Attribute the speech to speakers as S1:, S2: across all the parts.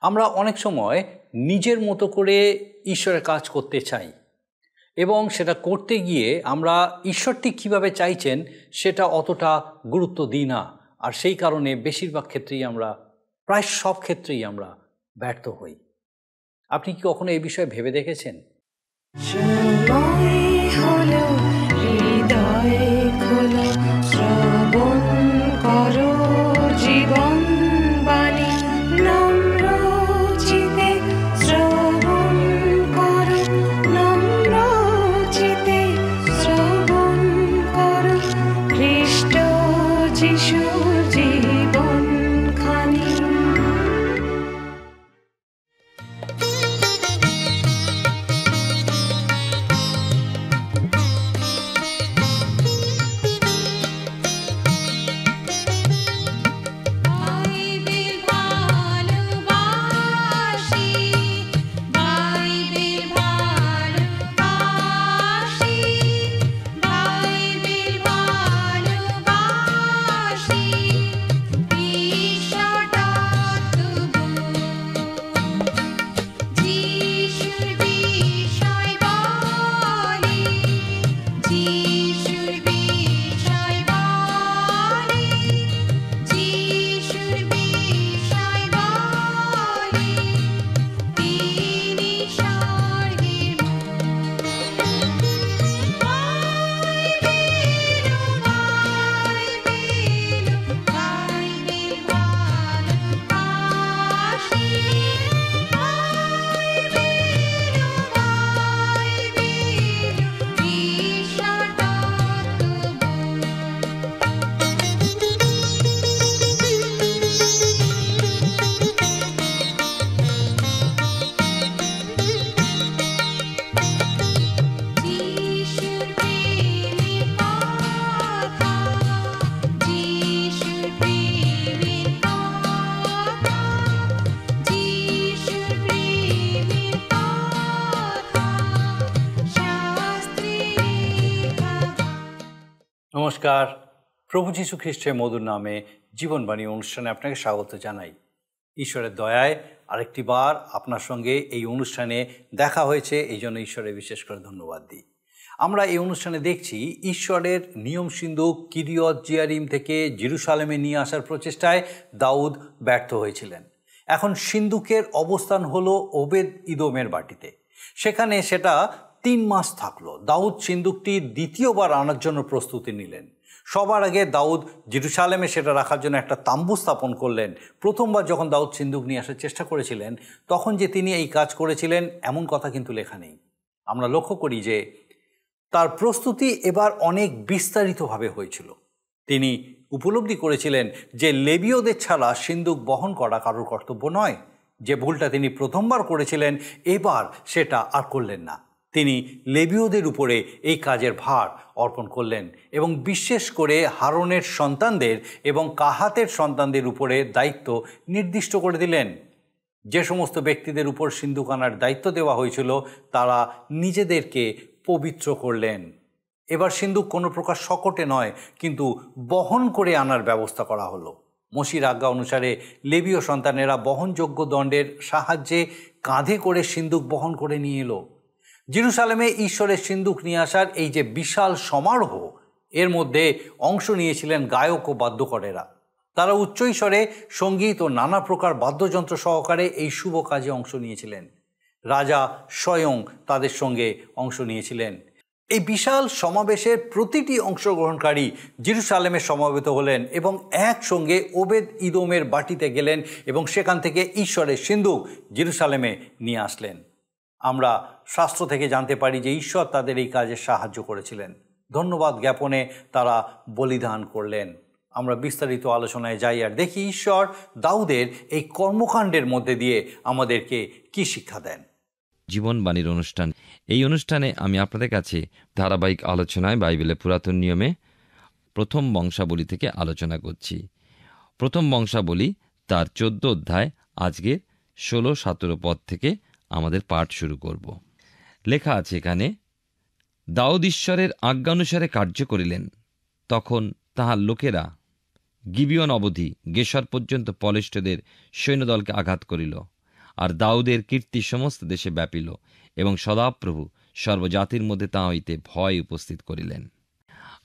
S1: আমরা অনেক সময় নিজের মতো করে ঈশ্বরের কাজ করতে চাই এবং সেটা করতে গিয়ে আমরা ঈশ্বর ঠিক কীভাবে চাইছেন সেটা অতটা গুরুত্ব দিই না, আর সেই কারণে বেশিরভাগ ক্ষেত্রেই আমরা, প্রায় সব ক্ষেত্রেই আমরা ব্যর্থ হই। আপনি কি কখনো এই বিষয়ে ভেবে দেখেছেন? নমস্কার, প্রভু যীশু খ্রিস্টের মধুর নামে জীবনবাণী অনুষ্ঠানে আপনাকে স্বাগত জানাই। ঈশ্বরের দয়ায় আরেকটি বার আপনার সঙ্গে এই অনুষ্ঠানে দেখা হয়েছে, এই জন্য ঈশ্বরের বিশেষ করে ধন্যবাদ দিই। আমরা এই অনুষ্ঠানে দেখছি ঈশ্বরের নিয়ম সিন্ধুক কিরিয়ত জিয়ারিম থেকে জেরুসালেমে নিয়ে আসার প্রচেষ্টায় দাউদ ব্যর্থ হয়েছিলেন। এখন সিন্ধুকের অবস্থান হলো ওবেদ ইদোমের বাটিতে, সেখানে সেটা 3 মাস থাকলো। দাউদ সিন্ধুকটি দ্বিতীয়বার আনার জন্য প্রস্তুতি নিলেন। সবার আগে দাউদ জেরুসালেমে সেটা রাখার জন্য একটা তাম্বু স্থাপন করলেন। প্রথমবার যখন দাউদ সিন্ধুক নিয়ে আসার চেষ্টা করেছিলেন, তখন যে তিনি এই কাজ করেছিলেন এমন কথা কিন্তু লেখা নেই। আমরা লক্ষ্য করি যে তার প্রস্তুতি এবার অনেক বিস্তারিতভাবে হয়েছিল। তিনি উপলব্ধি করেছিলেন যে লেবীয়দের ছাড়া সিন্ধুক বহন করা কারোর কর্তব্য নয়। যে ভুলটা তিনি প্রথমবার করেছিলেন, এবার সেটা আর করলেন না। তিনি লেবীয়দের উপরে এই কাজের ভার অর্পণ করলেন এবং বিশেষ করে হারনের সন্তানদের এবং কাহাতের সন্তানদের উপরে দায়িত্ব নির্দিষ্ট করে দিলেন। যে সমস্ত ব্যক্তিদের উপর সিন্ধুক আনার দায়িত্ব দেওয়া হয়েছিল, তারা নিজেদেরকে পবিত্র করলেন। এবার সিন্ধুক কোনো প্রকার শকটে নয়, কিন্তু বহন করে আনার ব্যবস্থা করা হলো। মোশির আজ্ঞা অনুসারে লেবীয় সন্তানেরা বহনযোগ্য দণ্ডের সাহায্যে কাঁধে করে সিন্ধুক বহন করে নিয়ে এলো। জেরুসালেমে ঈশ্বরের সিন্ধুক নিয়ে আসার এই যে বিশাল সমারোহ, এর মধ্যে অংশ নিয়েছিলেন গায়ক ও বাদ্যকরেরা। তারা উচ্চৈস্বরে সঙ্গীত ও নানা প্রকার বাদ্যযন্ত্র সহকারে এই শুভ কাজে অংশ নিয়েছিলেন। রাজা স্বয়ং তাদের সঙ্গে অংশ নিয়েছিলেন। এই বিশাল সমাবেশের প্রতিটি অংশগ্রহণকারী জেরুসালেমে সমবেত হলেন এবং একসঙ্গে ওবেদ ইদোমের বাটিতে গেলেন এবং সেখান থেকে ঈশ্বরের সিন্ধুক জেরুসালেমে নিয়ে আসলেন। আমরা শাস্ত্র থেকে জানতে পারি যে ঈশ্বর তাদের এই কাজে সাহায্য করেছিলেন। ধন্যবাদ জ্ঞাপনে তারা বলিদান করলেন। আমরা বিস্তারিত আলোচনায় যাই আর দেখি ঈশ্বর দাউদের এই কর্মকাণ্ডের মধ্যে দিয়ে আমাদেরকে কি শিক্ষা দেন।
S2: জীবনবাণীর অনুষ্ঠান, এই অনুষ্ঠানে আমি আপনাদের কাছে ধারাবাহিক আলোচনায় বাইবেলের পুরাতন নিয়মে প্রথম বংশাবলী থেকে আলোচনা করছি। প্রথম বংশাবলী তার 14 অধ্যায়, আজকের 16-17 পদ থেকে আমাদের পাঠ শুরু করব। লেখা আছে এখানে, দাউদ ঈশ্বরের আজ্ঞানুসারে কার্য করিলেন। তখন তাহার লোকেরা গিবিয়ন অবধি গেশর পর্যন্ত পলিষ্ঠদের সৈন্যদলকে আঘাত করিল। আর দাউদের কীর্তি সমস্ত দেশে ব্যাপিল, এবং সদাপ্রভু সর্বজাতির মধ্যে তা হইতে ভয় উপস্থিত করিলেন।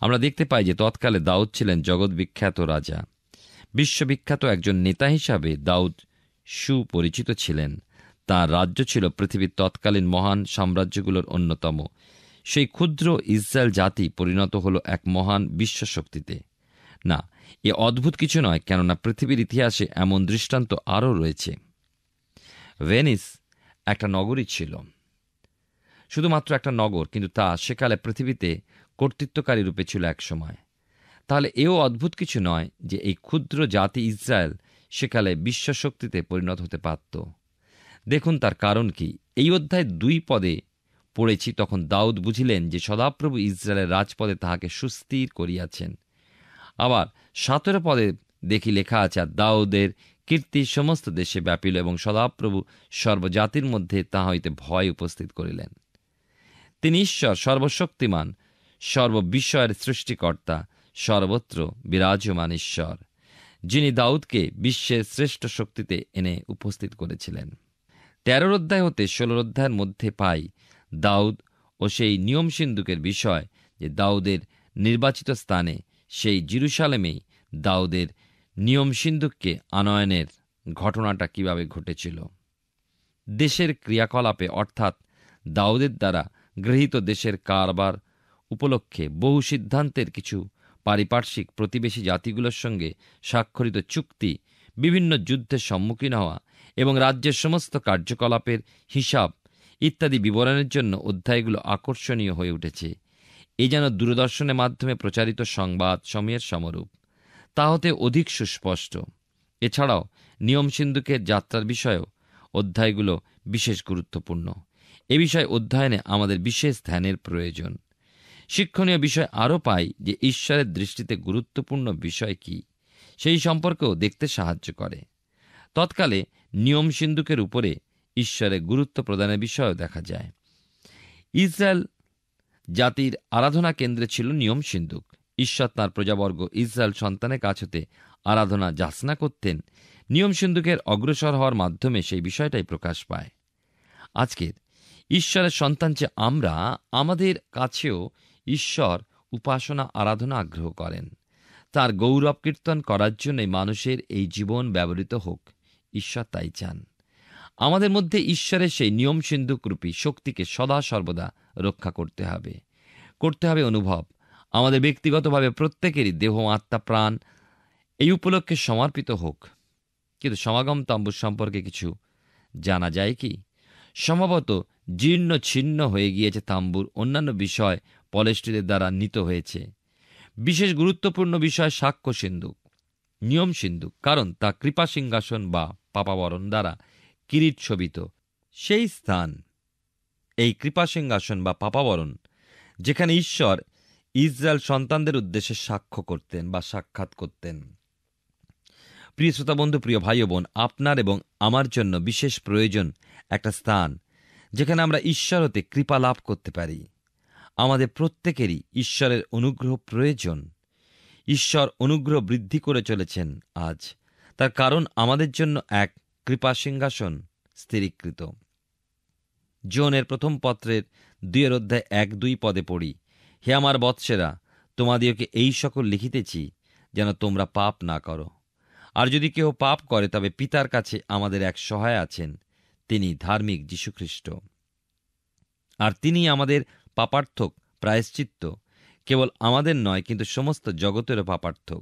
S2: আমরা দেখতে পাই যে তৎকালে দাউদ ছিলেন জগৎ বিখ্যাত রাজা। বিশ্ববিখ্যাত একজন নেতা হিসাবে দাউদ সুপরিচিত ছিলেন। তাঁর রাজ্য ছিল পৃথিবীর তৎকালীন মহান সাম্রাজ্যগুলোর অন্যতম। সেই ক্ষুদ্র ইসরায়েল জাতি পরিণত হল এক মহান বিশ্বশক্তিতে। না, এ অদ্ভুত কিছু নয়, কেননা পৃথিবীর ইতিহাসে এমন দৃষ্টান্ত আরও রয়েছে। ভেনিস একটা নগরী ছিল, শুধুমাত্র একটা নগর, কিন্তু তা সেকালে পৃথিবীতে কর্তৃত্বকারী রূপে ছিল এক সময়। তাহলে এও অদ্ভুত কিছু নয় যে এই ক্ষুদ্র জাতি ইসরায়েল সেকালে বিশ্বশক্তিতে পরিণত হতে পারত। দেখুন তার কারণ কি। এই অধ্যায় 2 পদে পড়েছি, তখন দাউদ বুঝিলেন যে সদাপ্রভু ইসরায়েলের রাজপদে তাহাকে সুস্থির করিয়াছেন। আবার 17 পদে দেখি লেখা আছে, আর দাউদের কীর্তি সমস্ত দেশে ব্যাপিল, এবং সদাপ্রভু সর্বজাতির মধ্যে তাহা হইতে ভয় উপস্থিত করিলেন। তিনি ঈশ্বর, সর্বশক্তিমান, সর্ববিষয়ের সৃষ্টিকর্তা, সর্বত্র বিরাজমান ঈশ্বর, যিনি দাউদকে বিশ্বের শ্রেষ্ঠ শক্তিতে এনে উপস্থিত করেছিলেন। 13 অধ্যায় হতে 16 অধ্যায়ের মধ্যে পাই দাউদ ও সেই নিয়ম সিন্ধুকের বিষয়, যে দাউদের নির্বাচিত স্থানে সেই জেরুজালেমেই দাউদের নিয়ম সিন্ধুককে আনয়নের ঘটনাটা কিভাবে ঘটেছিল। দেশের ক্রিয়াকলাপে, অর্থাৎ দাউদের দ্বারা গৃহীত দেশের কারবার উপলক্ষে বহু সিদ্ধান্তের কিছু পারিপার্শ্বিক প্রতিবেশী জাতিগুলোর সঙ্গে স্বাক্ষরিত চুক্তি, বিভিন্ন যুদ্ধের সম্মুখীন হওয়া এবং রাজ্যের সমস্ত কার্যকলাপের হিসাব ইত্যাদি বিবরণের জন্য অধ্যায়গুলো আকর্ষণীয় হয়ে উঠেছে। এই যেন দূরদর্শনের মাধ্যমে প্রচারিত সংবাদ সময়ের সমরূপ, তা হতে অধিক সুস্পষ্ট। এছাড়াও নিয়ম সিন্ধুকের যাত্রার বিষয়েও অধ্যায়গুলো বিশেষ গুরুত্বপূর্ণ। এ বিষয় অধ্যয়নে আমাদের বিশেষ ধ্যানের প্রয়োজন। শিক্ষণীয় বিষয় আরও পাই যে ঈশ্বরের দৃষ্টিতে গুরুত্বপূর্ণ বিষয় কি, সেই সম্পর্কেও দেখতে সাহায্য করে। তৎকালে নিয়ম সিন্ধুকের উপরে ঈশ্বরের গুরুত্ব প্রদানের বিষয়ও দেখা যায়। ইসরায়েল জাতির আরাধনা কেন্দ্রে ছিল নিয়ম সিন্ধুক। ঈশ্বর তাঁর প্রজাবর্গ ইসরায়েল সন্তানের কাছ হতে আরাধনা যাচনা করতেন। নিয়ম সিন্ধুকের অগ্রসর হওয়ার মাধ্যমে সেই বিষয়টাই প্রকাশ পায়। আজকের ঈশ্বরের সন্তান যে আমরা, আমাদের কাছেও ঈশ্বর উপাসনা আরাধনা আগ্রহ করেন। তার গৌরব কীর্তন করার জন্যই মানুষের এই জীবন ব্যবহৃত হোক, ঈশ্বর তাই চান। আমাদের মধ্যে ঈশ্বরের সেই নিয়ম সিন্ধুকরূপী শক্তিকে সদা সর্বদা রক্ষা করতে হবে অনুভব। আমাদের ব্যক্তিগতভাবে প্রত্যেকেরই দেহ, আত্মা, প্রাণ এই উপলক্ষে সমর্পিত হোক। কিন্তু সমাগম তাম্বুর সম্পর্কে কিছু জানা যায় কি? সম্ভবত জীর্ণ ছিন্ন হয়ে গিয়েছে তাম্বুর অন্যান্য বিষয় পলেষ্টীদের দ্বারা নিত হয়েছে। বিশেষ গুরুত্বপূর্ণ বিষয় সাক্ষ্য সিন্ধুক, নিয়ম সিন্ধুক, কারণ তা কৃপা সিংহাসন বা পাপাবরণ দ্বারা কিরীট শোভিত সেই স্থান, এই কৃপা সিংহাসন বা পাপাবরণ, যেখানে ঈশ্বর ইসরায়েল সন্তানদের উদ্দেশ্যে সাক্ষ্য করতেন বা সাক্ষাৎ করতেন। প্রিয় শ্রোতা বন্ধু, প্রিয় ভাই ও বোন, আপনার এবং আমার জন্য বিশেষ প্রয়োজন একটা স্থান যেখানে আমরা ঈশ্বর হতে কৃপা লাভ করতে পারি। আমাদের প্রত্যেকেরই ঈশ্বরের অনুগ্রহ প্রয়োজন। ঈশ্বর অনুগ্রহ বৃদ্ধি করে চলেছেন আজ, তার কারণ আমাদের জন্য এক কৃপা সিংহাসন স্থিরীকৃত। জোনের প্রথম পত্রের 2 অধ্যায় 1-2 পদে পড়ি, হে আমার বৎসেরা, তোমাদিওকে এই সকল লিখিতেছি যেন তোমরা পাপ না করো। আর যদি কেউ পাপ করে, তবে পিতার কাছে আমাদের এক সহায় আছেন, তিনি ধার্মিক যীশুখ্রিস্ট। আর তিনি আমাদের পাপার্থক প্রায়শ্চিত্ত, কেবল আমাদের নয় কিন্তু সমস্ত জগতেরও পাপার্থক।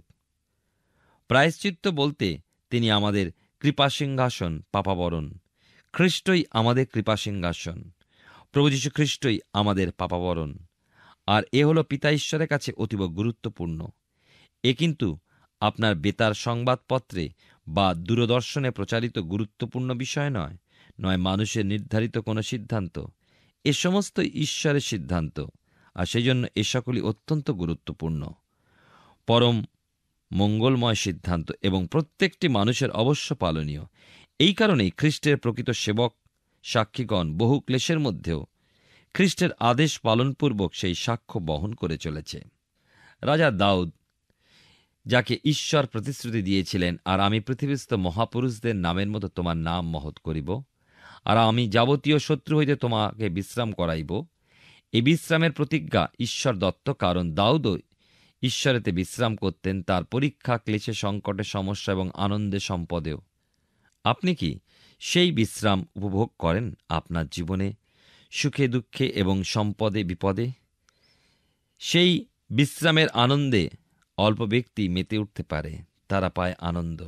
S2: প্রায়শ্চিত্ত বলতে তিনি আমাদের কৃপাসিংহাসন, পাপাবরণ। খ্রিস্টই আমাদের কৃপাসিংহাসন, প্রভু যীশু খ্রিস্টই আমাদের পাপাবরণ। আর এ হল পিতা ঈশ্বরের কাছে অতীব গুরুত্বপূর্ণ। এ কিন্তু আপনার বেতার সংবাদপত্রে বা দূরদর্শনে প্রচারিত গুরুত্বপূর্ণ বিষয় নয় মানুষের নির্ধারিত কোনো সিদ্ধান্ত। এ সমস্ত ঈশ্বরের সিদ্ধান্ত, আর সেই জন্য এ সকলই অত্যন্ত গুরুত্বপূর্ণ, পরম মঙ্গলময় সিদ্ধান্ত এবং প্রত্যেকটি মানুষের অবশ্য পালনীয়। এই কারণেই খ্রিস্টের প্রকৃত সেবক সাক্ষীগণ বহু ক্লেশের মধ্যেও খ্রিস্টের আদেশ পালনপূর্বক সেই সাক্ষ্য বহন করে চলেছে। রাজা দাউদ, যাকে ঈশ্বর প্রতিশ্রুতি দিয়েছিলেন, আর আমি পৃথিবীস্থ মহাপুরুষদের নামের মতো তোমার নাম মহৎ করিব, আর আমি যাবতীয় শত্রু হইতে তোমাকে বিশ্রাম করাইব। এই বিশ্রামের প্রতিজ্ঞা ঈশ্বর দত্ত, কারণ দাউদ ঈশ্বরেতে বিশ্রাম করতেন, তার পরীক্ষা, ক্লেশে, সংকটে, সমস্যা এবং আনন্দে, সম্পদেও। আপনি কি সেই বিশ্রাম উপভোগ করেন আপনার জীবনে, সুখে দুঃখে এবং সম্পদে বিপদে? সেই বিশ্রামের আনন্দে অল্প ব্যক্তি মেতে উঠতে পারে, তারা পায় আনন্দ।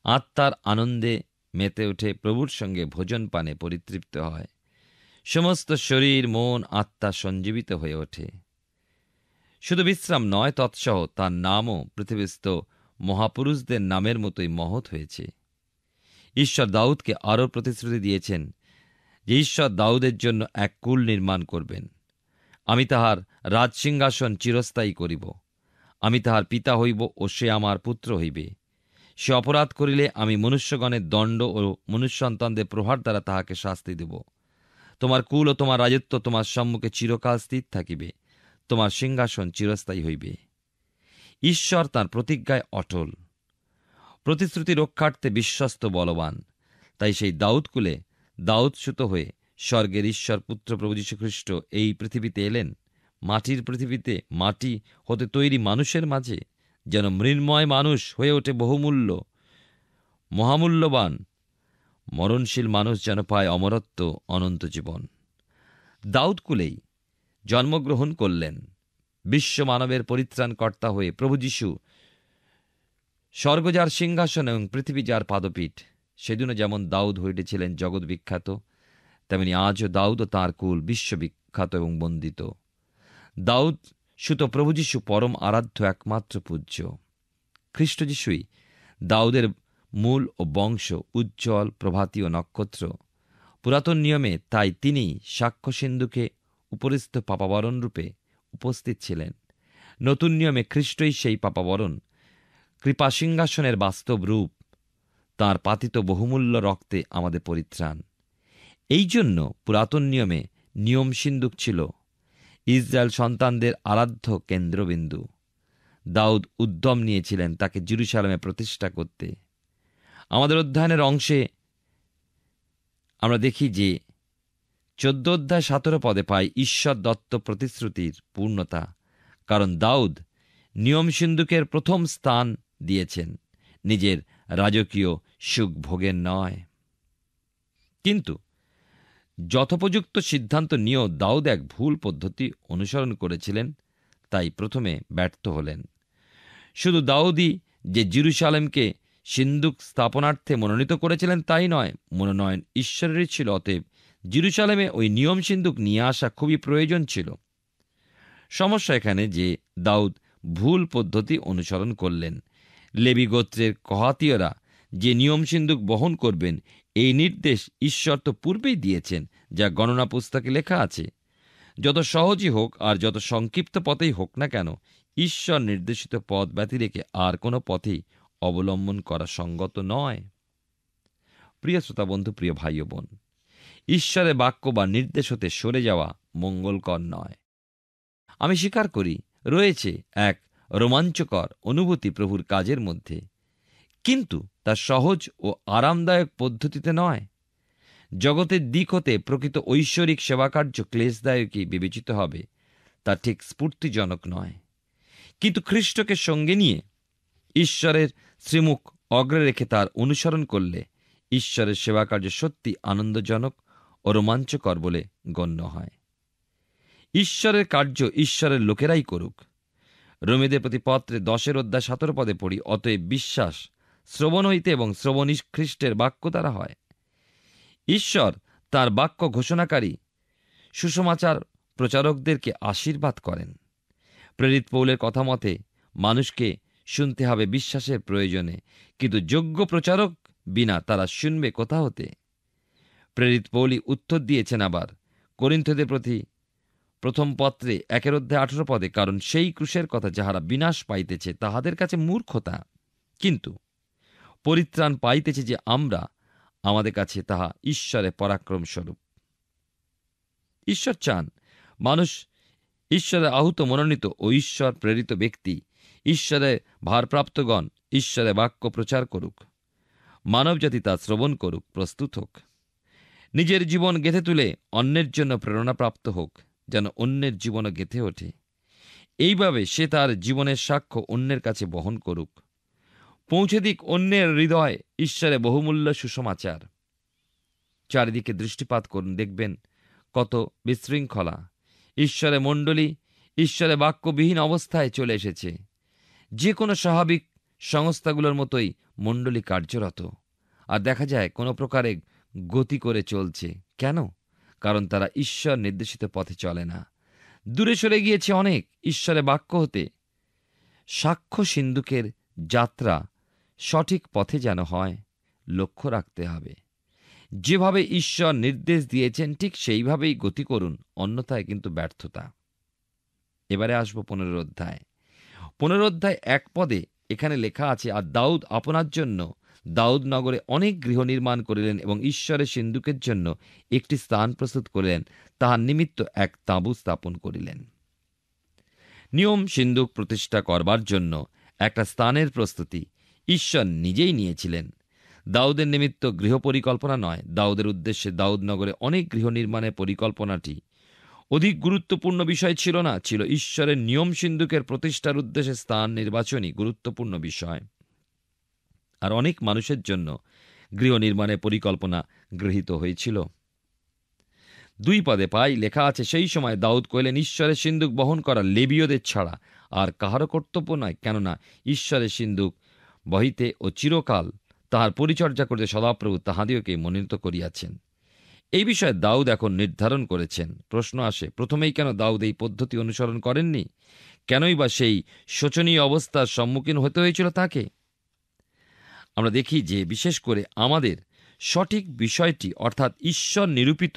S2: আত্মার আনন্দে মেতে উঠে প্রভুর সঙ্গে ভোজন পানে পরিতৃপ্ত হয়। সমস্ত শরীর, মন, আত্মা সঞ্জীবিত হয়ে ওঠে। শুধু বিশ্রাম নয়, তৎসহ তার নামও পৃথিবীস্থ মহাপুরুষদের নামের মতোই মহৎ হয়েছে। ঈশ্বর দাউদকে আরও প্রতিশ্রুতি দিয়েছেন যে ঈশ্বর দাউদের জন্য এক কুল নির্মাণ করবেন। আমি তাহার রাজসিংহাসন চিরস্থায়ী করিব। আমি তাহার পিতা হইব ও সে আমার পুত্র হইবে। সে অপরাধ করিলে আমি মনুষ্যগণের দণ্ড ও মনুষ্য সন্তানদের প্রহার দ্বারা তাহাকে শাস্তি দেব। তোমার কুল ও তোমার রাজত্ব তোমার সম্মুখে চিরকাল স্থির থাকিবে। তোমার সিংহাসন চিরস্থায়ী হইবে। ঈশ্বর তাঁর প্রতিজ্ঞায় অটল, প্রতিশ্রুতি রক্ষার্থে বিশ্বস্ত, বলবান। তাই সেই দাউদকুলে দাউদসুত হয়ে স্বর্গের ঈশ্বর পুত্র প্রভু যীশু খ্রিস্ট এই পৃথিবীতে এলেন, মাটির পৃথিবীতে, মাটি হতে তৈরি মানুষের মাঝে, যেন মৃন্ময় মানুষ হয়ে ওঠে বহুমূল্য, মহামূল্যবান। মরণশীল মানুষ যেন পায় অমরত্ব, অনন্ত জীবন। দাউদকুলেই জন্মগ্রহণ করলেন বিশ্ব মানবের পরিত্রাণকর্তা হয়ে প্রভু যীশু, স্বর্গ যার সিংহাসন এবং পৃথিবী যার পাদপীঠ। সেদিনও যেমন দাউদ হয়ে উঠেছিলেন জগৎ বিখ্যাত, তেমনি আজও দাউদ ও তাঁর কুল বিশ্ববিখ্যাত এবং বন্দিত। দাউদ সুত প্রভু যীশু পরম আরাধ্য, একমাত্র পূজ্য। খ্রিস্ট যীশুই দাউদের মূল ও বংশ, উজ্জ্বল প্রভাতীয় নক্ষত্র। পুরাতন নিয়মে তাই তিনি সাক্ষ্য সিন্ধুকে উপরিস্থ পাপাবরণ রূপে উপস্থিত ছিলেন। নতুন নিয়মে খ্রিস্টই সেই পাপাবরণ, কৃপা সিংহাসনের বাস্তব রূপ। তাঁর পাতিত বহুমূল্য রক্তে আমাদের পরিত্রাণ। এই জন্য পুরাতন নিয়মে নিয়ম সিন্ধুক ছিল ইসরায়েল সন্তানদের আরাধ্য কেন্দ্রবিন্দু। দাউদ উদ্যম নিয়েছিলেন তাকে জেরুজালেমে প্রতিষ্ঠা করতে। আমাদের অধ্যয়নের অংশে আমরা দেখি যে 14 অধ্যায় 17 পদে পাই ঈশ্বর দত্ত প্রতিশ্রুতির পূর্ণতা, কারণ দাউদ নিয়ম সিন্ধুকের প্রথম স্থান দিয়েছেন, নিজের রাজকীয় সুখ ভোগের নয়। কিন্তু যথোপযুক্ত সিদ্ধান্ত নিয়েও দাউদ এক ভুল পদ্ধতি অনুসরণ করেছিলেন, তাই প্রথমে ব্যর্থ হলেন। শুধু দাউদই যে জেরুজালেমকে সিন্ধুক স্থাপনার্থে মনোনীত করেছিলেন তাই নয়, মনোনয়ন ঈশ্বরেরই ছিল। অতএব জেরুজালেমে ওই নিয়ম সিন্ধুক নিয়ে আসা খুবই প্রয়োজন ছিল। সমস্যা এখানে যে দাউদ ভুল পদ্ধতি অনুসরণ করলেন। লেবী গোত্রের কহাতীয়রা যে নিয়ম সিন্ধুক বহন করবেন, এই নির্দেশ ঈশ্বর তো পূর্বেই দিয়েছেন, যা গণনা পুস্তকে লেখা আছে। যত সহজই হোক আর যত সংক্ষিপ্ত পথেই হোক না কেন, ঈশ্বর নির্দেশিত পথ ব্যতি রেখে আর কোনো পথেই অবলম্বন করা সঙ্গত নয়। প্রিয় শ্রোতা বন্ধু, প্রিয় ভাই ও বোন, ঈশ্বরের বাক্য বা নির্দেশ হতে সরে যাওয়া মঙ্গলকর নয়। আমি স্বীকার করি, রয়েছে এক রোমাঞ্চকর অনুভূতি প্রভুর কাজের মধ্যে, কিন্তু তা সহজ ও আরামদায়ক পদ্ধতিতে নয়। জগতের দিক হতে প্রকৃত ঐশ্বরিক সেবাকার্য ক্লেশদায়কই বিবেচিত হবে, তা ঠিক স্ফূর্তিজনক নয়। কিন্তু খ্রিস্টকে সঙ্গে নিয়ে ঈশ্বরের শ্রীমুখ অগ্রে রেখে তার অনুসরণ করলে ঈশ্বরের সেবাকার্য সত্যি আনন্দজনক ও রোমাঞ্চকর বলে গণ্য হয়। ঈশ্বরের কার্য ঈশ্বরের লোকেরাই করুক। রোমীদের প্রতি পত্রে 10 অধ্যায় 17 পদে পড়ি, অতএব বিশ্বাস শ্রবণ হইতে এবং শ্রবণ খ্রিস্টের বাক্য দ্বারা হয়। ঈশ্বর তাঁর বাক্য ঘোষণাকারী সুসমাচার প্রচারকদেরকে আশীর্বাদ করেন। প্রেরিত পৌলের কথা মতে মানুষকে শুনতে হবে বিশ্বাসের প্রয়োজনে, কিন্তু যোগ্য প্রচারক বিনা তারা শুনবে কোথা হতে? প্রেরিত পৌলই উত্তর দিয়েছেন আবার করিন্থীয়দের প্রতি প্রথম পত্রে 1 অধ্যায় 18 পদে, কারণ সেই ক্রুশের কথা যাহারা বিনাশ পাইতেছে তাহাদের কাছে মূর্খতা, কিন্তু পরিত্রাণ পাইতেছে যে আমরা, আমাদের কাছে তাহা ঈশ্বরের পরাক্রম স্বরূপ। ঈশ্বর চান মানুষ ঈশ্বরের আহুত, মনোনীত ও ঈশ্বর প্রেরিত ব্যক্তি, ঈশ্বরের ভারপ্রাপ্তগণ ঈশ্বরের বাক্য প্রচার করুক, মানবজাতি তা শ্রবণ করুক, প্রস্তুত হোক। নিজের জীবন গেঁথে তুলে অন্যের জন্য প্রেরণাপ্রাপ্ত হোক, যেন অন্যের জীবনও গেঁথে ওঠে। এইভাবে সে তার জীবনের সাক্ষ্য অন্যের কাছে বহন করুক, পৌঁছে দিক অন্যের হৃদয় ঈশ্বরের বহুমূল্য সুসমাচার। চারিদিকে দৃষ্টিপাত করুন, দেখবেন কত বিশৃঙ্খলা। ঈশ্বরের মণ্ডলী ঈশ্বরের বাক্যবিহীন অবস্থায় চলে এসেছে। যে কোনো স্বাভাবিক সংস্থাগুলোর মতোই মণ্ডলী কার্যরত, আর দেখা যায় কোনো প্রকারে গতি করে চলছে। কেন? কারণ তারা ঈশ্বর নির্দেশিত পথে চলে না, দূরে সরে গিয়েছে অনেক ঈশ্বরের বাক্য হতে। সাক্ষ্য সিন্ধুকের যাত্রা সঠিক পথে যেন হয়, লক্ষ্য রাখতে হবে। যেভাবে ঈশ্বর নির্দেশ দিয়েছেন ঠিক সেইভাবেই গতি করুন, অন্যথায় কিন্তু ব্যর্থতা। এবারে আসবো 15 অধ্যায়। 15 অধ্যায় 1 পদে এখানে লেখা আছে, আর দাউদ আপনার জন্য দাউদ নগরে অনেক গৃহ নির্মাণ করিলেন এবং ঈশ্বরের সিন্ধুকের জন্য একটি স্থান প্রস্তুত করিলেন, তাহার নিমিত্ত এক তাঁবু স্থাপন করিলেন। নিয়ম সিন্ধুক প্রতিষ্ঠা করবার জন্য একটা স্থানের প্রস্তুতি ঈশ্বর নিজেই নিয়েছিলেন। দাউদের নিমিত্ত গৃহ পরিকল্পনা নয়, দাউদের উদ্দেশ্যে দাউদ নগরে অনেক গৃহ নির্মাণের পরিকল্পনাটি অধিক গুরুত্বপূর্ণ বিষয় ছিল না, ছিল ঈশ্বরের নিয়ম সিন্ধুকের প্রতিষ্ঠার উদ্দেশ্যে স্থান নির্বাচনই গুরুত্বপূর্ণ বিষয়। আর অনেক মানুষের জন্য গৃহ নির্মাণের পরিকল্পনা গৃহীত হয়েছিল। 2 পদে পাই লেখা আছে, সেই সময় দাউদ কইলেন, ঈশ্বরের সিন্ধুক বহন করা লেবীয়দের ছাড়া আর কাহারও কর্তব্য নয়, কেননা ঈশ্বরের সিন্ধুক বহিতে ও চিরকাল তাহার পরিচর্যা করতে সদাপ্রভু তাহাদিওকে মনোনীত করিয়াছেন। এই বিষয়ে দাউদ এখন নির্ধারণ করেছেন। প্রশ্ন আসে, প্রথমেই কেন দাউদ এই পদ্ধতি অনুসরণ করেননি? কেনই বা সেই শোচনীয় অবস্থার সম্মুখীন হতে হয়েছিল তাকে? আমরা দেখি যে বিশেষ করে আমাদের সঠিক বিষয়টি, অর্থাৎ ঈশ্বর নিরূপিত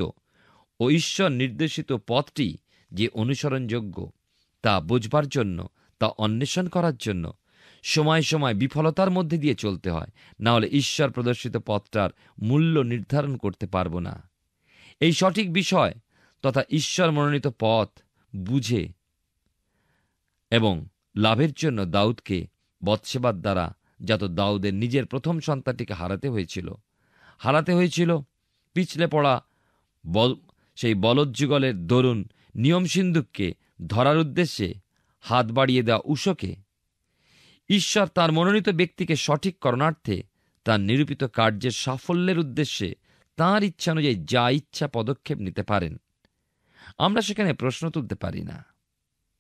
S2: ও ঈশ্বর নির্দেশিত পথটি যে অনুসরণযোগ্য, তা বুঝবার জন্য, তা অন্বেষণ করার জন্য সময় সময় বিফলতার মধ্যে দিয়ে চলতে হয়, না হলে ঈশ্বর প্রদর্শিত পথটার মূল্য নির্ধারণ করতে পারব না। এই সঠিক বিষয় তথা ঈশ্বর মনোনীত পথ বুঝে এবং লাভের জন্য দাউদকে বৎসেবার দ্বারা যত দাউদের নিজের প্রথম সন্তানটিকে হারাতে হয়েছিল পিছলে পড়া সেই বলদযুগলের দরুন নিয়ম সিন্ধুককে ধরার উদ্দেশ্যে হাত বাড়িয়ে দেওয়া উশোকে ঈশ্বর তার মনোনীত ব্যক্তিকে সঠিক করণার্থে তার নিরূপিত কার্যের সাফল্যের উদ্দেশ্যে তাঁর ইচ্ছা অনুযায়ী যা ইচ্ছা পদক্ষেপ নিতে পারেন। আমরা সেখানে প্রশ্ন তুলতে পারি না।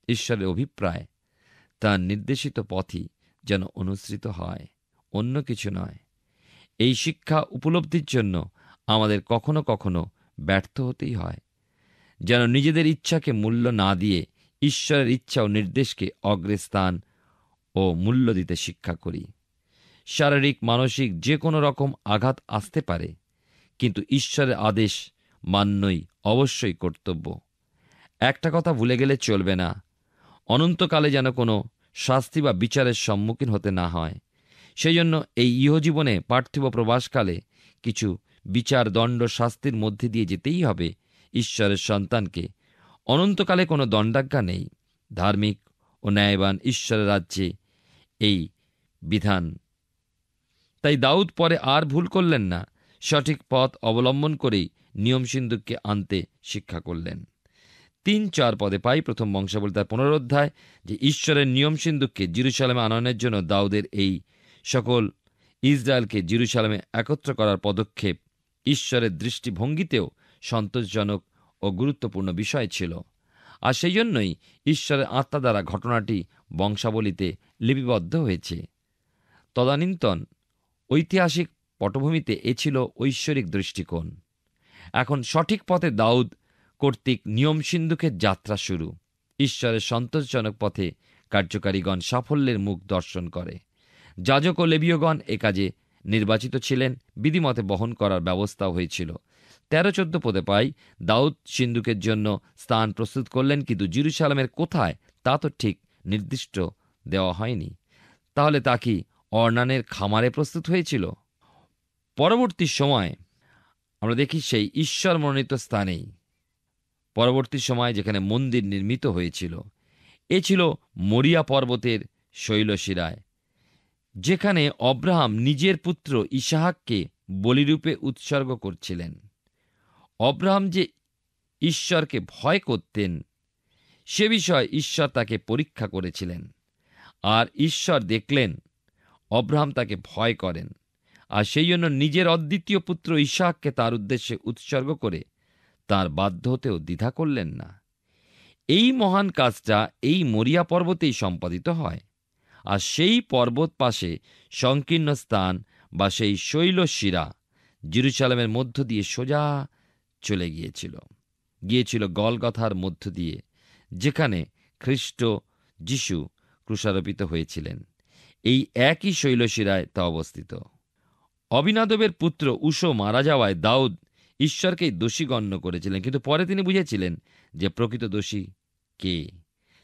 S2: ঈশ্বরের অভিপ্রায় তার নির্দেশিত পথই যেন অনুসৃত হয়, অন্য কিছু নয়। এই শিক্ষা উপলব্ধির জন্য আমাদের কখনো কখনো ব্যর্থ হতেই হয়, যেন নিজেদের ইচ্ছাকে মূল্য না দিয়ে ঈশ্বরের ইচ্ছা ও নির্দেশকে অগ্রস্থান ও মূল্য দিতে শিক্ষা করি। শারীরিক মানসিক যে কোনো রকম আঘাত আসতে পারে, কিন্তু ঈশ্বরের আদেশ মান্যই অবশ্যই কর্তব্য। একটা কথা ভুলে গেলে চলবে না, অনন্তকালে যেন কোনো শাস্তি বা বিচারের সম্মুখীন হতে না হয়। সেই জন্য এই ইহজীবনে পার্থিব প্রবাসকালে কিছু বিচার দণ্ড শাস্তির মধ্যে দিয়ে যেতেই হবে ঈশ্বরের সন্তানকে। অনন্তকালে কোনো দণ্ডাজ্ঞা নেই। ধার্মিক ও ন্যায়বান ঈশ্বরের রাজ্যে এই বিধান। তাই দাউদ পরে আর ভুল করলেন না, সঠিক পথ অবলম্বন করেই নিয়ম সিন্ধুককে আনতে শিক্ষা করলেন। 3-4 পদে পাই প্রথম বংশাবলী তার 15 অধ্যায় যে ঈশ্বরের নিয়ম সিন্ধুককে জেরুজালেমে আনয়নের জন্য দাউদের এই সকল ইসরায়েলকে জেরুজালেমে একত্র করার পদক্ষেপ ঈশ্বরের দৃষ্টিভঙ্গিতেও সন্তোষজনক ও গুরুত্বপূর্ণ বিষয় ছিল। আর সেই জন্যই ঈশ্বরের আত্মা দ্বারা ঘটনাটি বংশাবলীতে লিপিবদ্ধ হয়েছে। তদানীন্তন ঐতিহাসিক পটভূমিতে এ ছিল ঐশ্বরিক দৃষ্টিকোণ। এখন সঠিক পথে দাউদ কর্তৃক নিয়ম সিন্ধুকের যাত্রা শুরু। ঈশ্বরের সন্তোষজনক পথে কার্যকারীগণ সাফল্যের মুখ দর্শন করে। যাজক ও লেবীয়গণ এ কাজে নির্বাচিত ছিলেন, বিধিমতে বহন করার ব্যবস্থাও হয়েছিল। 13-14 পদে পাই দাউদ সিন্ধুকের জন্য স্থান প্রস্তুত করলেন, কিন্তু জেরুজালেমের কোথায় তা তো ঠিক নির্দিষ্ট দেওয়া হয়নি। তাহলে তা কি অর্নানের খামারে প্রস্তুত হয়েছিল? পরবর্তী সময় আমরা দেখি সেই ঈশ্বর মনোনীত স্থানেই, পরবর্তী সময় যেখানে মন্দির নির্মিত হয়েছিল, এ ছিল মরিয়া পর্বতের শৈলশিরায়, যেখানে অব্রাহাম নিজের পুত্র ইসাহাককে বলিরূপে উৎসর্গ করছিলেন। অব্রাহাম যে ঈশ্বরকে ভয় করতেন সে বিষয়ে ঈশ্বর তাকে পরীক্ষা করেছিলেন, আর ঈশ্বর দেখলেন অব্রাহাম তাকে ভয় করেন, আর সেই জন্য নিজের অদ্বিতীয় পুত্র ইসাককে তার উদ্দেশ্যে উৎসর্গ করে তার বাধ্য হতেও দ্বিধা করলেন না। এই মহান কাজটা এই মরিয়া পর্বতেই সম্পাদিত হয়, আর সেই পর্বত পাশে সংকীর্ণ স্থান বা সেই শৈলশিরা জেরুজালেমের মধ্য দিয়ে সোজা চলে গিয়েছিল গলগথার মধ্য দিয়ে, যেখানে খ্রিস্ট যিশু ক্রুশারোপিত হয়েছিলেন। এই একই শৈলশিরায় তা অবস্থিত। অবিনাদবের পুত্র উশো মারা যাওয়ায় দাউদ ঈশ্বরকেই দোষী গণ্য করেছিলেন, কিন্তু পরে তিনি বুঝেছিলেন যে প্রকৃত দোষী কে।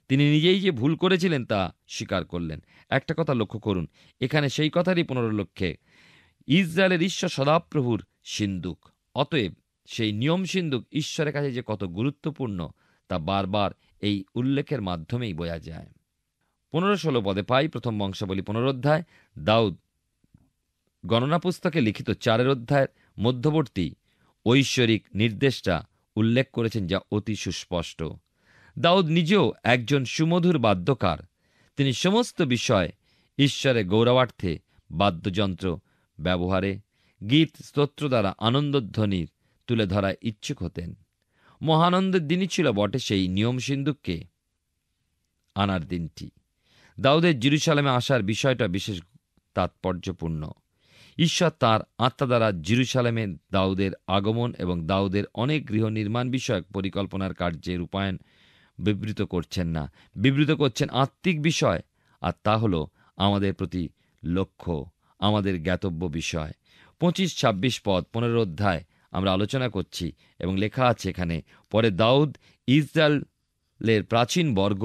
S2: তিনি নিজেই যে ভুল করেছিলেন তা স্বীকার করলেন। একটা কথা লক্ষ্য করুন, এখানে সেই কথারই পুনরুল্লেখ্যে ইসরায়েলের ঈশ্বর সদাপ্রভুর সিন্দুক। অতএব সেই নিয়ম সিন্দুক ঈশ্বরের কাছে যে কত গুরুত্বপূর্ণ তা বারবার এই উল্লেখের মাধ্যমেই বোঝা যায়। 15-16 পদে পাই প্রথম বংশাবলী পুনরুদ্ধায় দাউদ গণনা পুস্তকে লিখিত 4 অধ্যায়ের মধ্যবর্তী ঐশ্বরিক নির্দেশটা উল্লেখ করেছেন, যা অতি সুস্পষ্ট। দাউদ নিজেও একজন সুমধুর বাদ্যকার। তিনি সমস্ত বিষয় ঈশ্বরের গৌরবার্থে বাদ্যযন্ত্র ব্যবহারে গীত স্তোত্র দ্বারা আনন্দধ্বনি তুলে ধরায় ইচ্ছুক হতেন। মহানন্দের দিনই ছিল বটে সেই নিয়ম সিন্দুককে আনার দিনটি। দাউদের জেরুজালেমে আসার বিষয়টা বিশেষ তাৎপর্যপূর্ণ। ঈশ্বর তাঁর আত্মা দ্বারা জেরুজালেমে দাউদের আগমন এবং দাউদের অনেক গৃহ নির্মাণ বিষয়ক পরিকল্পনার কার্যে রূপায়ণ বিবৃত করছেন না, বিবৃত করছেন আত্মিক বিষয়, আর তা হল আমাদের প্রতি লক্ষ্য, আমাদের জ্ঞাতব্য বিষয়। 25-26 পদ 15 অধ্যায় আমরা আলোচনা করছি এবং লেখা আছে এখানে, পরে দাউদ ইসরায়েলের প্রাচীন বর্গ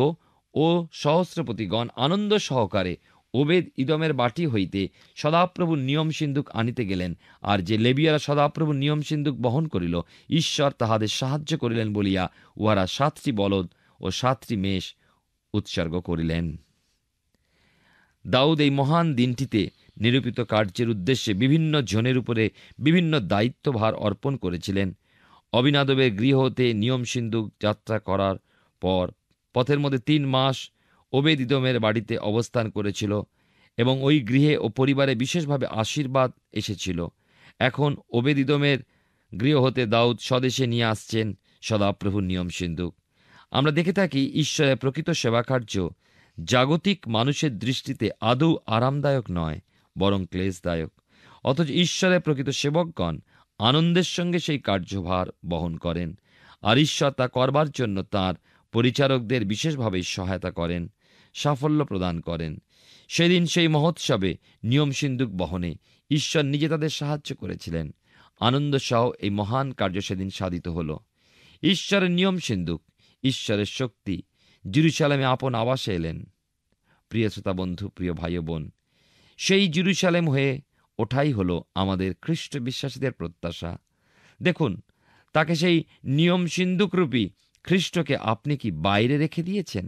S2: ও সহস্রপতিগণ আনন্দ সহকারে ওবেদ ইদমের বাটি হইতে সদাপ্রভুর নিয়ম সিন্দুক আনিতে গেলেন। আর যে লেবিয়ারা সদাপ্রভুর নিয়ম সিন্দুক বহন করিল, ঈশ্বর তাহাদের সাহায্য করিলেন বলিয়া উহারা 7টি বলদ ও 7টি মেষ উৎসর্গ করিলেন। দাউদ এই মহান দিনটিতে নিরূপিত কার্যের উদ্দেশ্যে বিভিন্ন জনের উপরে বিভিন্ন দায়িত্বভার অর্পণ করেছিলেন। অবিনাদবের গৃহ হতে নিয়ম সিন্দুক যাত্রা করার পর পথের মধ্যে 3 মাস ওবেদ ইদমের বাড়িতে অবস্থান করেছিল এবং ওই গৃহে ও পরিবারে বিশেষভাবে আশীর্বাদ এসেছিল। এখন ওবেদ ইদমের গৃহ হতে দাউদ স্বদেশে নিয়ে আসছেন সদাপ্রভুর নিয়ম সিন্দুক। আমরা দেখে থাকি ঈশ্বরের প্রকৃত সেবাকার্য জাগতিক মানুষের দৃষ্টিতে আদৌ আরামদায়ক নয়, বরং ক্লেশদায়ক। অথচ ঈশ্বরের প্রকৃত সেবকগণ আনন্দের সঙ্গে সেই কার্যভার বহন করেন, আর ঈশ্বর তা করবার জন্য তাঁর পরিচারকদের বিশেষভাবে সহায়তা করেন, সাফল্য প্রদান করেন। সেদিন সেই মহোৎসবে নিয়ম সিন্দুক বহনে ঈশ্বর নিজে তাদের সাহায্য করেছিলেন। আনন্দ সহ এই মহান কার্য সেদিন সাধিত হল। ঈশ্বরের নিয়ম সিন্দুক, ঈশ্বরের শক্তি জেরুজালেমে আপন আবাসে এলেন। প্রিয় শ্রোতা বন্ধু, প্রিয় ভাই ও বোন, সেই জেরুজালেম হয়ে ওঠাই হল আমাদের খ্রিস্ট বিশ্বাসীদের প্রত্যাশা। দেখুন, তাকে সেই নিয়ম সিন্দুকরূপী খ্রিস্টকে আপনি কি বাইরে রেখে দিয়েছেন,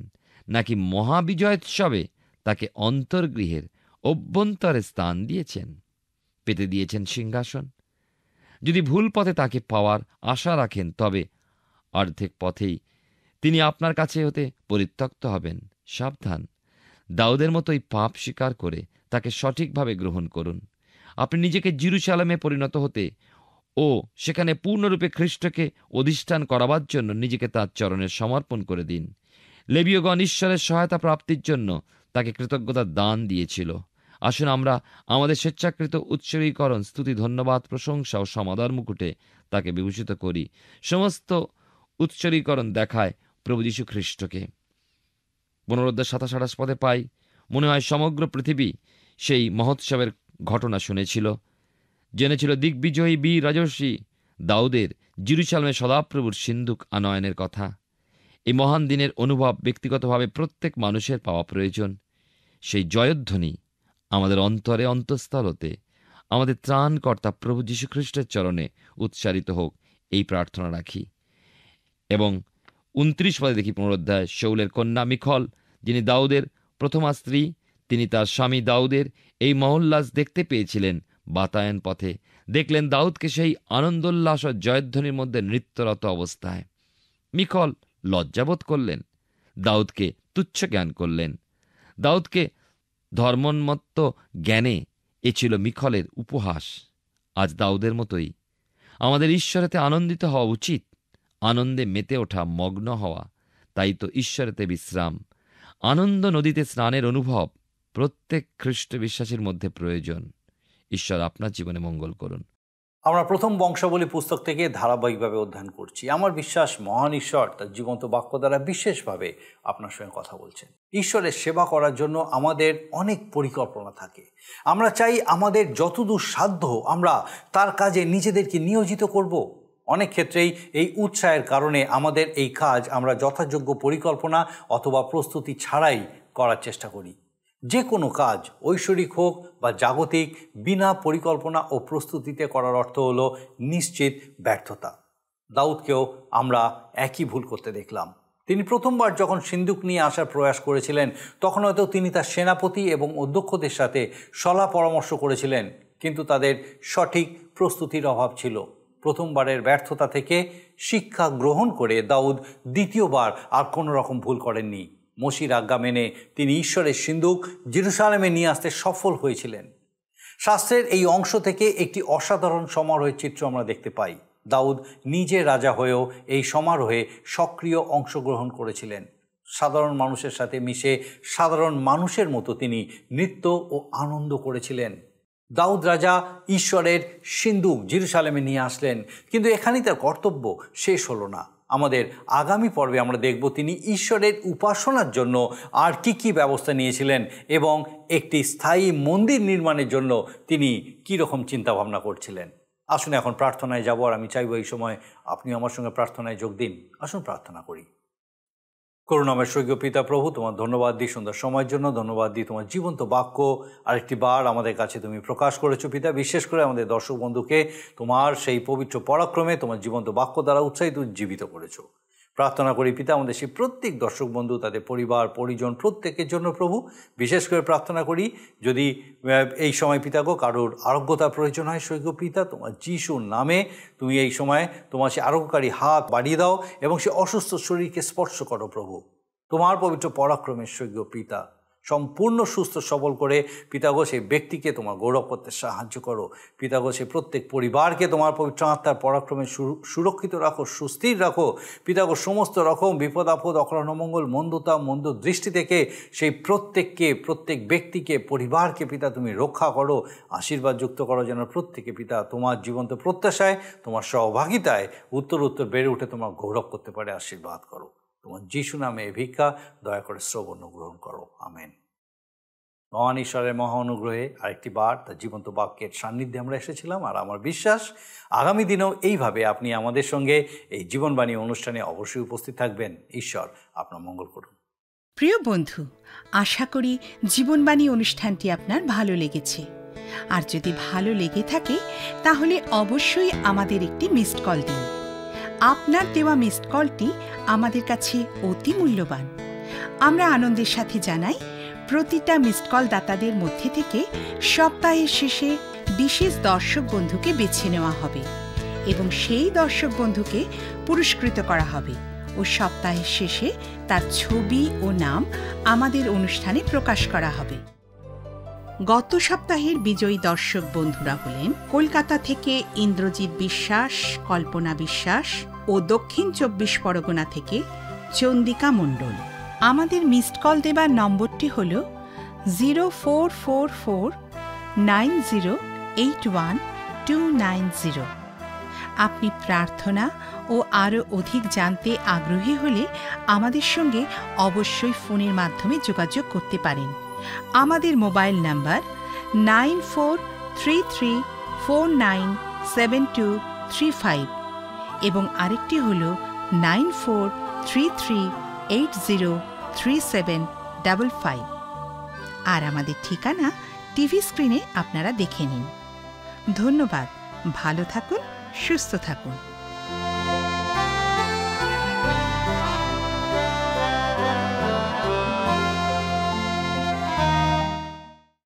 S2: নাকি মহাবিজয়োৎসবে তাকে অন্তর্গৃহের অভ্যন্তরে স্থান দিয়েছেন, পেতে দিয়েছেন সিংহাসন? যদি ভুল পথে তাকে পাওয়ার আশা রাখেন, তবে অর্ধেক পথেই তিনি আপনার কাছে হতে পরিত্যক্ত হবেন। সাবধান, দাউদের মতোই পাপ স্বীকার করে তাকে সঠিকভাবে গ্রহণ করুন। আপনি নিজেকে জেরুজালেমে পরিণত হতে ও সেখানে পূর্ণরূপে খ্রিস্টকে অধিষ্ঠান করাবার জন্য নিজেকে তাঁর চরণে সমর্পণ করে দিন। লেবীয়গণ ঈশ্বরের সহায়তা প্রাপ্তির জন্য তাকে কৃতজ্ঞতার দান দিয়েছিল। আসুন আমরা আমাদের স্বেচ্ছাকৃত উৎসর্গীকরণ, স্তুতি, ধন্যবাদ, প্রশংসা ও সমাদর মুকুটে তাকে বিভূষিত করি। সমস্ত উৎসর্গীকরণ দেখায় প্রভু যীশু খ্রিস্টকে। পুনরুদ্ধার 27-28 পদে পাই, মনে হয় সমগ্র পৃথিবী সেই মহোৎসবের ঘটনা শুনেছিল, জেনেছিল দিগ্বিজয়ী বীর রাজর্ষি দাউদের জেরুজালেমে সদাপ্রভুর সিন্দুক আনয়নের কথা। এই মহান দিনের অনুভব ব্যক্তিগতভাবে প্রত্যেক মানুষের পাওয়া প্রয়োজন। সেই জয়ধ্বনি আমাদের অন্তরে অন্তঃস্থল হতে আমাদের ত্রাণকর্তা প্রভু যীশু খ্রিস্টের চরণে উৎসারিত হোক, এই প্রার্থনা রাখি। এবং 29 পদে দেখি পুনরুদ্ধায় শাউলের কন্যা মিখল, যিনি দাউদের প্রথমা স্ত্রী, তিনি তার স্বামী দাউদের এই মহোল্লাস দেখতে পেয়েছিলেন, বাতায়ন পথে দেখলেন দাউদকে সেই আনন্দোল্লাস ও জয়ধ্বনির মধ্যে নৃত্যরত অবস্থায়। মিখল লজ্জাবোধ করলেন, দাউদকে তুচ্ছ জ্ঞান করলেন। দাউদকে ধর্মোন্মত্ত জ্ঞানে এ ছিল মিখলের উপহাস। আজ দাউদের মতোই আমাদের ঈশ্বরেতে আনন্দিত হওয়া উচিত, আনন্দে মেতে ওঠা, মগ্ন হওয়া। তাই তো ঈশ্বরেতে বিশ্রাম, আনন্দ নদীতে স্নানের অনুভব প্রত্যেক খ্রিস্ট বিশ্বাসীর মধ্যে প্রয়োজন। ঈশ্বর আপনার জীবনে মঙ্গল করুন।
S1: আমরা প্রথম বংশাবলী পুস্তক থেকে ধারাবাহিকভাবে অধ্যয়ন করছি। আমার বিশ্বাস মহান ঈশ্বর তার জীবন্ত বাক্য দ্বারা বিশেষভাবে আপনার সঙ্গে কথা বলছেন। ঈশ্বরের সেবা করার জন্য আমাদের অনেক পরিকল্পনা থাকে। আমরা চাই আমাদের যতদূর সাধ্য আমরা তার কাজে নিজেদেরকে নিয়োজিত করব। অনেক ক্ষেত্রেই এই উৎসাহের কারণে আমাদের এই কাজ আমরা যথাযোগ্য পরিকল্পনা অথবা প্রস্তুতি ছাড়াই করার চেষ্টা করি। যে কোনো কাজ ঐশ্বরিক হোক বা জাগতিক, বিনা পরিকল্পনা ও প্রস্তুতিতে করার অর্থ হলো নিশ্চিত ব্যর্থতা। দাউদকেও আমরা একই ভুল করতে দেখলাম। তিনি প্রথমবার যখন সিন্দুক নিয়ে আসার প্রয়াস করেছিলেন তখন হয়তো তিনি তার সেনাপতি এবং অধ্যক্ষদের সাথে সলা পরামর্শ করেছিলেন, কিন্তু তাদের সঠিক প্রস্তুতির অভাব ছিল। প্রথমবারের ব্যর্থতা থেকে শিক্ষা গ্রহণ করে দাউদ দ্বিতীয়বার আর কোনো রকম ভুল করেননি। মসির আজ্ঞা মেনে তিনি ঈশ্বরের সিন্দুক জেরুসালেমে নিয়ে আসতে সফল হয়েছিলেন। শাস্ত্রের এই অংশ থেকে একটি অসাধারণ সমারোহের চিত্র আমরা দেখতে পাই। দাউদ নিজে রাজা হয়েও এই সমারোহে সক্রিয় অংশগ্রহণ করেছিলেন। সাধারণ মানুষের সাথে মিশে সাধারণ মানুষের মতো তিনি নৃত্য ও আনন্দ করেছিলেন। দাউদ রাজা ঈশ্বরের সিন্দুক জেরুসালেমে নিয়ে আসলেন, কিন্তু এখানেই তার কর্তব্য শেষ হলো না। আমাদের আগামী পর্বে আমরা দেখব তিনি ঈশ্বরের উপাসনার জন্য আর কি ব্যবস্থা নিয়েছিলেন এবং একটি স্থায়ী মন্দির নির্মাণের জন্য তিনি কীরকম চিন্তাভাবনা করছিলেন। আসুন এখন প্রার্থনায় যাব, আর আমি চাইব এই সময় আপনি আমার সঙ্গে প্রার্থনায় যোগ দিন। আসুন প্রার্থনা করি। করুণাময় স্বর্গীয় পিতা প্রভু, তোমার ধন্যবাদ দিই সুন্দর সময়ের জন্য। ধন্যবাদ দিই তোমার জীবন্ত বাক্য আরেকটি বার আমাদের কাছে তুমি প্রকাশ করেছো পিতা। বিশেষ করে আমাদের দর্শক বন্ধুকে তোমার সেই পবিত্র পরাক্রমে তোমার জীবন্ত বাক্য দ্বারা উৎসাহিত উজ্জীবিত করেছো। প্রার্থনা করি পিতা আমাদের সেই প্রত্যেক দর্শক বন্ধু, তাদের পরিবার পরিজন প্রত্যেকের জন্য প্রভু। বিশেষ করে প্রার্থনা করি যদি এই সময় পিতাগো কারোর আরোগ্যতার প্রয়োজন হয়, স্বর্গীয় পিতা তোমার যিশুর নামে তুমি এই সময় তোমার সে আরোগ্যকারী হাত বাড়িয়ে দাও এবং সে অসুস্থ শরীরকে স্পর্শ করো প্রভু। তোমার পবিত্র পরাক্রমের স্বর্গীয় পিতা সম্পূর্ণ সুস্থ সবল করে পিতাগো সেই ব্যক্তিকে তোমার গৌরব করতে সাহায্য করো। পিতাগো সেই প্রত্যেক পরিবারকে তোমার পবিত্র আত্মার পরাক্রমে সুরক্ষিত রাখো, সুস্থির রাখো। পিতাগো সমস্ত রকম বিপদ আপদ, অকারণ অমঙ্গল, মন্দতা, মন্দ দৃষ্টি থেকে সেই প্রত্যেক ব্যক্তিকে, পরিবারকে পিতা তুমি রক্ষা করো, আশীর্বাদ যুক্ত করো, যেন প্রত্যেকে পিতা তোমার জীবন্ত প্রত্যাশায়, তোমার সহভাগিতায় উত্তর বেড়ে উঠে তোমার গৌরব করতে পারে। আশীর্বাদ করো তোমার যিশু নামে ভিক্ষা দয়া করে শ্রবণ গ্রহণ করো, আমেন। মহান ঈশ্বরের মহা অনুগ্রহে আরেকটি বার তার জীবন্ত বাক্যের সান্নিধ্যে আমরা এসেছিলাম, আর আমার বিশ্বাস আগামী দিনেও এইভাবে আপনি আমাদের সঙ্গে এই জীবনবাণী অনুষ্ঠানে অবশ্যই উপস্থিত থাকবেন। ঈশ্বর আপনার মঙ্গল করুন।
S3: প্রিয় বন্ধু, আশা করি জীবনবাণী অনুষ্ঠানটি আপনার ভালো লেগেছে। আর যদি ভালো লেগে থাকে তাহলে অবশ্যই আমাদের একটি মিসড কল দিন। আপনার দেওয়া মিসড কলটি আমাদের কাছে অতি মূল্যবান। আমরা আনন্দের সাথে জানাই প্রতিটা মিসড কল দাতাদের মধ্যে থেকে সপ্তাহের শেষে বিশেষ দর্শক বন্ধুকে বেছে নেওয়া হবে এবং সেই দর্শক বন্ধুকে পুরস্কৃত করা হবে ও সপ্তাহের শেষে তার ছবি ও নাম আমাদের অনুষ্ঠানে প্রকাশ করা হবে। গত সপ্তাহের বিজয়ী দর্শক বন্ধুরা হলেন কলকাতা থেকে ইন্দ্রজিৎ বিশ্বাস, কল্পনা বিশ্বাস ও দক্ষিণ ২৪ পরগনা থেকে চন্দিকা মণ্ডল। আমাদের মিসড কল দেবার নম্বরটি হল 04449081 আপনি প্রার্থনা ও আরও অধিক জানতে আগ্রহী হলে আমাদের সঙ্গে অবশ্যই ফোনের মাধ্যমে যোগাযোগ করতে পারেন। আমাদের মোবাইল নাম্বার 9433497235 এবং আরেকটি হল 9433803755। আর আমাদের ঠিকানা টিভি স্ক্রিনে আপনারা দেখে নিন। ধন্যবাদ। ভালো থাকুন, সুস্থ থাকুন।